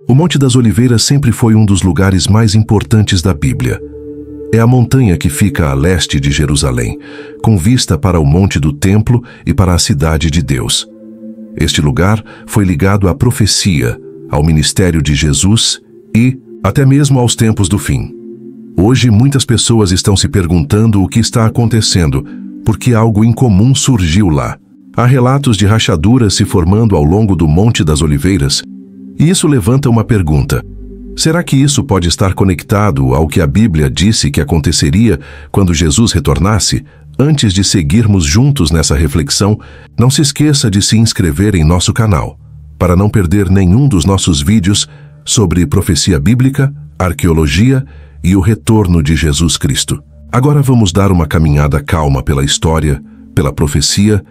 O Monte das Oliveiras sempre foi um dos lugares mais importantes da Bíblia. É a montanha que fica a leste de Jerusalém, com vista para o Monte do Templo e para a Cidade de Deus. Este lugar foi ligado à profecia, ao ministério de Jesus e até mesmo aos tempos do fim. Hoje, muitas pessoas estão se perguntando o que está acontecendo, porque algo incomum surgiu lá. Há relatos de rachaduras se formando ao longo do Monte das Oliveiras, e isso levanta uma pergunta. Será que isso pode estar conectado ao que a Bíblia disse que aconteceria quando Jesus retornasse? Antes de seguirmos juntos nessa reflexão, não se esqueça de se inscrever em nosso canal, para não perder nenhum dos nossos vídeos sobre profecia bíblica, arqueologia e o retorno de Jesus Cristo. Agora vamos dar uma caminhada calma pela história, pela profecia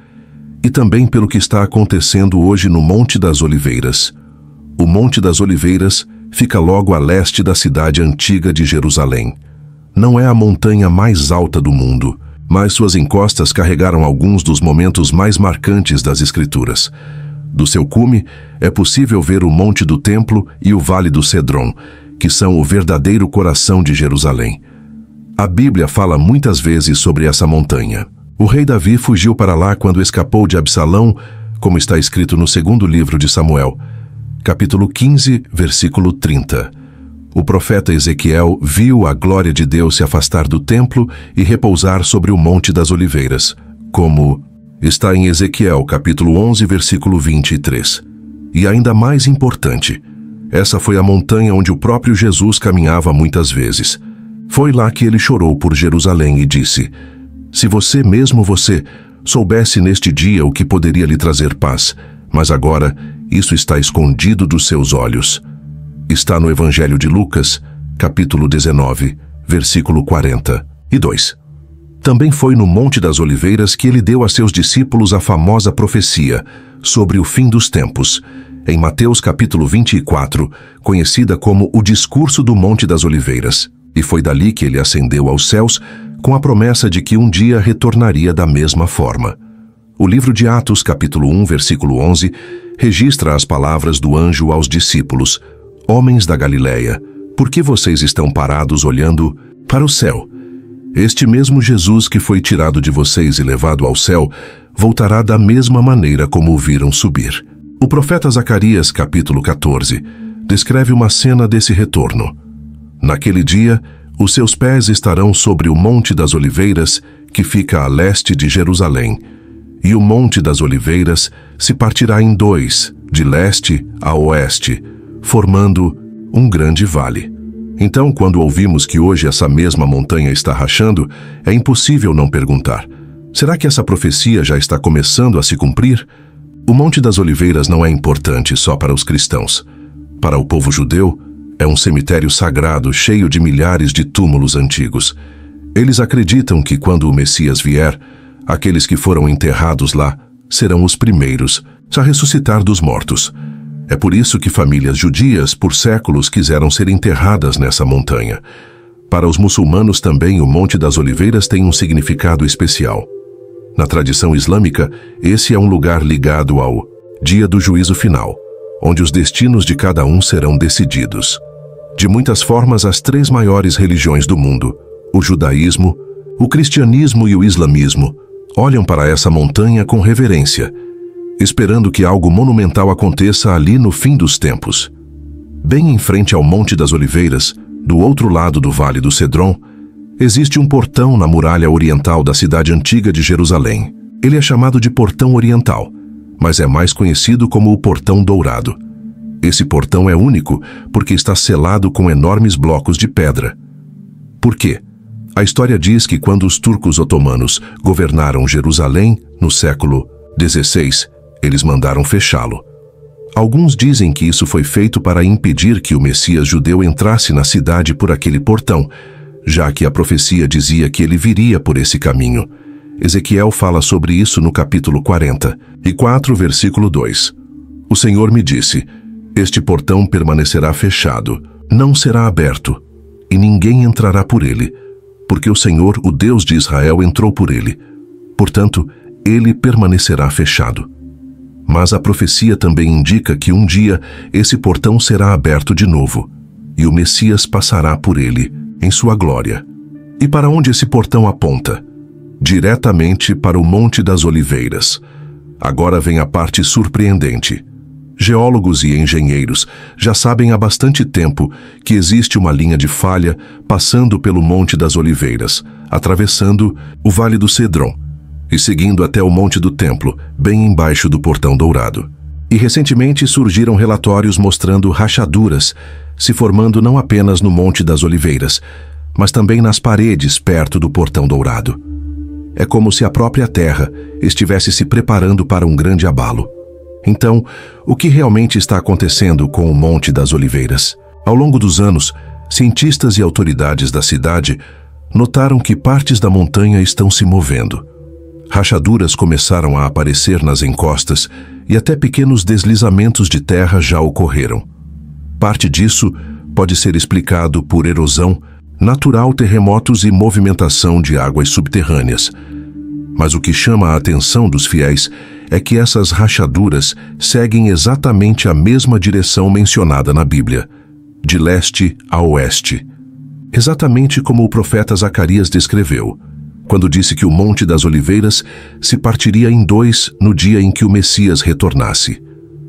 e também pelo que está acontecendo hoje no Monte das Oliveiras. O Monte das Oliveiras fica logo a leste da cidade antiga de Jerusalém. Não é a montanha mais alta do mundo, mas suas encostas carregaram alguns dos momentos mais marcantes das Escrituras. Do seu cume, é possível ver o Monte do Templo e o Vale do Cedron, que são o verdadeiro coração de Jerusalém. A Bíblia fala muitas vezes sobre essa montanha. O rei Davi fugiu para lá quando escapou de Absalão, como está escrito no segundo livro de Samuel, capítulo 15, versículo 30. O profeta Ezequiel viu a glória de Deus se afastar do templo e repousar sobre o Monte das Oliveiras, como está em Ezequiel, capítulo 11, versículo 23. E ainda mais importante, essa foi a montanha onde o próprio Jesus caminhava muitas vezes. Foi lá que ele chorou por Jerusalém e disse: se você, soubesse neste dia o que poderia lhe trazer paz, mas agora isso está escondido dos seus olhos. Está no Evangelho de Lucas, capítulo 19, versículo 42. Também foi no Monte das Oliveiras que ele deu a seus discípulos a famosa profecia sobre o fim dos tempos, em Mateus capítulo 24, conhecida como o Discurso do Monte das Oliveiras. E foi dali que ele ascendeu aos céus com a promessa de que um dia retornaria da mesma forma. O livro de Atos, capítulo 1, versículo 11, registra as palavras do anjo aos discípulos: homens da Galileia, por que vocês estão parados olhando para o céu? Este mesmo Jesus que foi tirado de vocês e levado ao céu, voltará da mesma maneira como o viram subir. O profeta Zacarias, capítulo 14, descreve uma cena desse retorno. Naquele dia, os seus pés estarão sobre o Monte das Oliveiras, que fica a leste de Jerusalém, e o Monte das Oliveiras se partirá em dois, de leste a oeste, formando um grande vale. Então, quando ouvimos que hoje essa mesma montanha está rachando, é impossível não perguntar: será que essa profecia já está começando a se cumprir? O Monte das Oliveiras não é importante só para os cristãos. Para o povo judeu, é um cemitério sagrado cheio de milhares de túmulos antigos. Eles acreditam que quando o Messias vier, aqueles que foram enterrados lá serão os primeiros a ressuscitar dos mortos. É por isso que famílias judias, por séculos, quiseram ser enterradas nessa montanha. Para os muçulmanos também, o Monte das Oliveiras tem um significado especial. Na tradição islâmica, esse é um lugar ligado ao dia do juízo final, onde os destinos de cada um serão decididos. De muitas formas, as três maiores religiões do mundo, o judaísmo, o cristianismo e o islamismo, olham para essa montanha com reverência, esperando que algo monumental aconteça ali no fim dos tempos. Bem em frente ao Monte das Oliveiras, do outro lado do Vale do Cedron, existe um portão na muralha oriental da cidade antiga de Jerusalém. Ele é chamado de Portão Oriental, mas é mais conhecido como o Portão Dourado. Esse portão é único porque está selado com enormes blocos de pedra. Por quê? A história diz que quando os turcos otomanos governaram Jerusalém no século XVI, eles mandaram fechá-lo. Alguns dizem que isso foi feito para impedir que o Messias judeu entrasse na cidade por aquele portão, já que a profecia dizia que ele viria por esse caminho. Ezequiel fala sobre isso no capítulo 44, versículo 2. O Senhor me disse: este portão permanecerá fechado, não será aberto, e ninguém entrará por ele, porque o Senhor, o Deus de Israel, entrou por ele. Portanto, ele permanecerá fechado. Mas a profecia também indica que um dia esse portão será aberto de novo, e o Messias passará por ele, em sua glória. E para onde esse portão aponta? Diretamente para o Monte das Oliveiras. Agora vem a parte surpreendente. Geólogos e engenheiros já sabem há bastante tempo que existe uma linha de falha passando pelo Monte das Oliveiras, atravessando o Vale do Cedron e seguindo até o Monte do Templo, bem embaixo do Portão Dourado. E recentemente surgiram relatórios mostrando rachaduras se formando não apenas no Monte das Oliveiras, mas também nas paredes perto do Portão Dourado. É como se a própria Terra estivesse se preparando para um grande abalo. Então, o que realmente está acontecendo com o Monte das Oliveiras? Ao longo dos anos, cientistas e autoridades da cidade notaram que partes da montanha estão se movendo. Rachaduras começaram a aparecer nas encostas e até pequenos deslizamentos de terra já ocorreram. Parte disso pode ser explicado por erosão natural, terremotos e movimentação de águas subterrâneas. Mas o que chama a atenção dos fiéis é que essas rachaduras seguem exatamente a mesma direção mencionada na Bíblia, de leste a oeste. Exatamente como o profeta Zacarias descreveu, quando disse que o Monte das Oliveiras se partiria em dois no dia em que o Messias retornasse.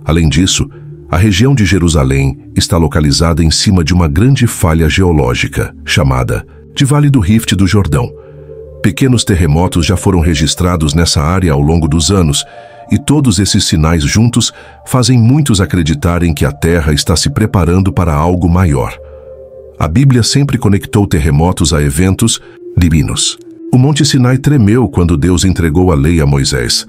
Além disso, a região de Jerusalém está localizada em cima de uma grande falha geológica, chamada de Vale do Rift do Jordão. Pequenos terremotos já foram registrados nessa área ao longo dos anos, e todos esses sinais juntos fazem muitos acreditarem que a Terra está se preparando para algo maior. A Bíblia sempre conectou terremotos a eventos divinos. O Monte Sinai tremeu quando Deus entregou a lei a Moisés.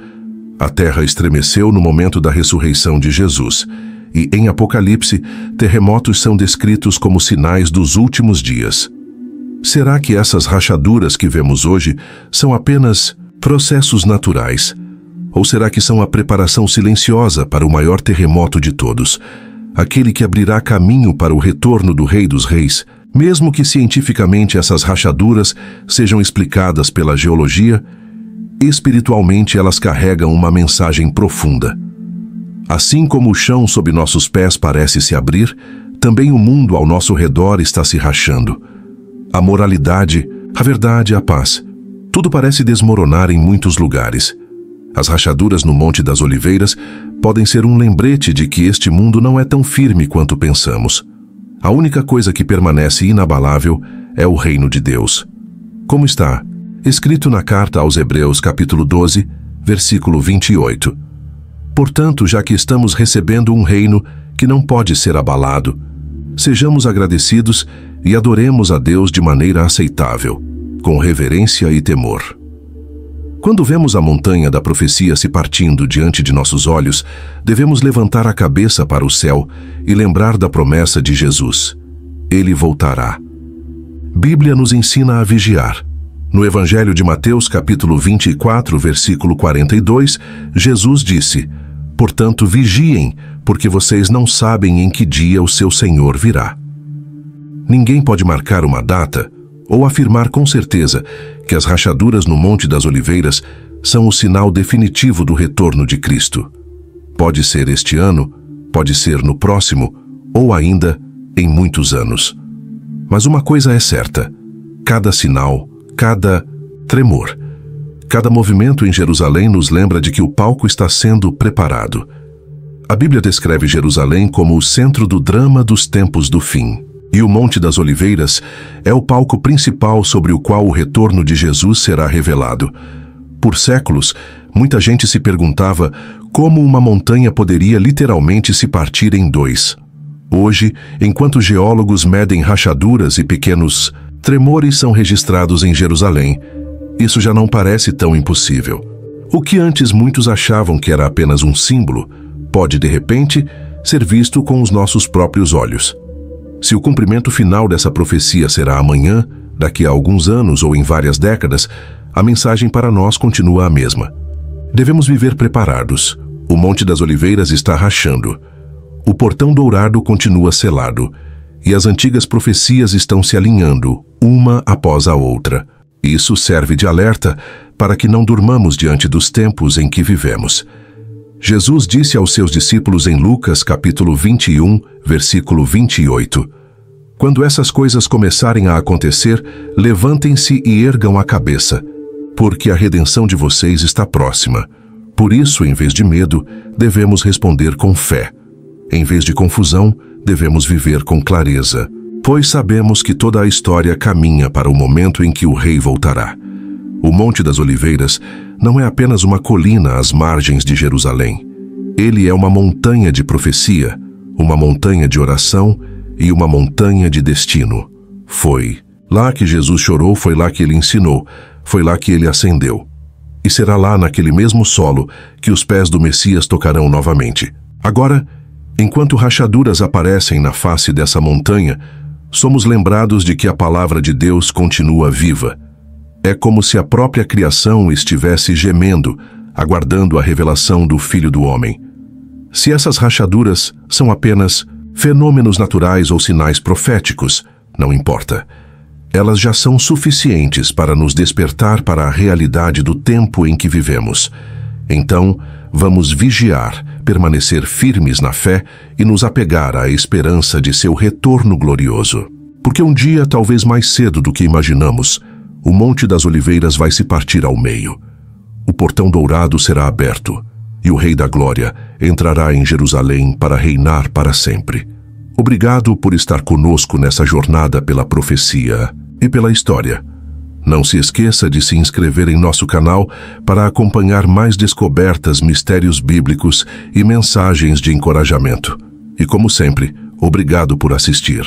A terra estremeceu no momento da ressurreição de Jesus. E em Apocalipse, terremotos são descritos como sinais dos últimos dias. Será que essas rachaduras que vemos hoje são apenas processos naturais? Ou será que são a preparação silenciosa para o maior terremoto de todos, aquele que abrirá caminho para o retorno do Rei dos Reis? Mesmo que cientificamente essas rachaduras sejam explicadas pela geologia, espiritualmente elas carregam uma mensagem profunda. Assim como o chão sob nossos pés parece se abrir, também o mundo ao nosso redor está se rachando. A moralidade, a verdade e a paz, tudo parece desmoronar em muitos lugares. As rachaduras no Monte das Oliveiras podem ser um lembrete de que este mundo não é tão firme quanto pensamos. A única coisa que permanece inabalável é o reino de Deus. Como está escrito na carta aos Hebreus, capítulo 12, versículo 28. Portanto, já que estamos recebendo um reino que não pode ser abalado, sejamos agradecidos e adoremos a Deus de maneira aceitável, com reverência e temor. Quando vemos a montanha da profecia se partindo diante de nossos olhos, devemos levantar a cabeça para o céu e lembrar da promessa de Jesus. Ele voltará. Bíblia nos ensina a vigiar. No Evangelho de Mateus, capítulo 24, versículo 42, Jesus disse: "Portanto, vigiem, porque vocês não sabem em que dia o seu Senhor virá." Ninguém pode marcar uma data ou afirmar com certeza que as rachaduras no Monte das Oliveiras são o sinal definitivo do retorno de Cristo. Pode ser este ano, pode ser no próximo, ou ainda em muitos anos. Mas uma coisa é certa: cada sinal, cada tremor, cada movimento em Jerusalém nos lembra de que o palco está sendo preparado. A Bíblia descreve Jerusalém como o centro do drama dos tempos do fim. E o Monte das Oliveiras é o palco principal sobre o qual o retorno de Jesus será revelado. Por séculos, muita gente se perguntava como uma montanha poderia literalmente se partir em dois. Hoje, enquanto geólogos medem rachaduras e pequenos tremores são registrados em Jerusalém, isso já não parece tão impossível. O que antes muitos achavam que era apenas um símbolo, pode de repente ser visto com os nossos próprios olhos. Se o cumprimento final dessa profecia será amanhã, daqui a alguns anos ou em várias décadas, a mensagem para nós continua a mesma. Devemos viver preparados. O Monte das Oliveiras está rachando. O Portão Dourado continua selado. E as antigas profecias estão se alinhando, uma após a outra. Isso serve de alerta para que não durmamos diante dos tempos em que vivemos. Jesus disse aos seus discípulos em Lucas capítulo 21, versículo 28, quando essas coisas começarem a acontecer, levantem-se e ergam a cabeça, porque a redenção de vocês está próxima. Por isso, em vez de medo, devemos responder com fé. Em vez de confusão, devemos viver com clareza, pois sabemos que toda a história caminha para o momento em que o Rei voltará. O Monte das Oliveiras não é apenas uma colina às margens de Jerusalém. Ele é uma montanha de profecia, uma montanha de oração e uma montanha de destino. Foi lá que Jesus chorou, foi lá que ele ensinou, foi lá que ele ascendeu. E será lá, naquele mesmo solo, que os pés do Messias tocarão novamente. Agora, enquanto rachaduras aparecem na face dessa montanha, somos lembrados de que a palavra de Deus continua viva. É como se a própria criação estivesse gemendo, aguardando a revelação do Filho do Homem. Se essas rachaduras são apenas fenômenos naturais ou sinais proféticos, não importa. Elas já são suficientes para nos despertar para a realidade do tempo em que vivemos. Então, vamos vigiar, permanecer firmes na fé e nos apegar à esperança de seu retorno glorioso. Porque um dia, talvez mais cedo do que imaginamos, o Monte das Oliveiras vai se partir ao meio. O portão dourado será aberto e o Rei da Glória entrará em Jerusalém para reinar para sempre. Obrigado por estar conosco nessa jornada pela profecia e pela história. Não se esqueça de se inscrever em nosso canal para acompanhar mais descobertas, mistérios bíblicos e mensagens de encorajamento. E como sempre, obrigado por assistir.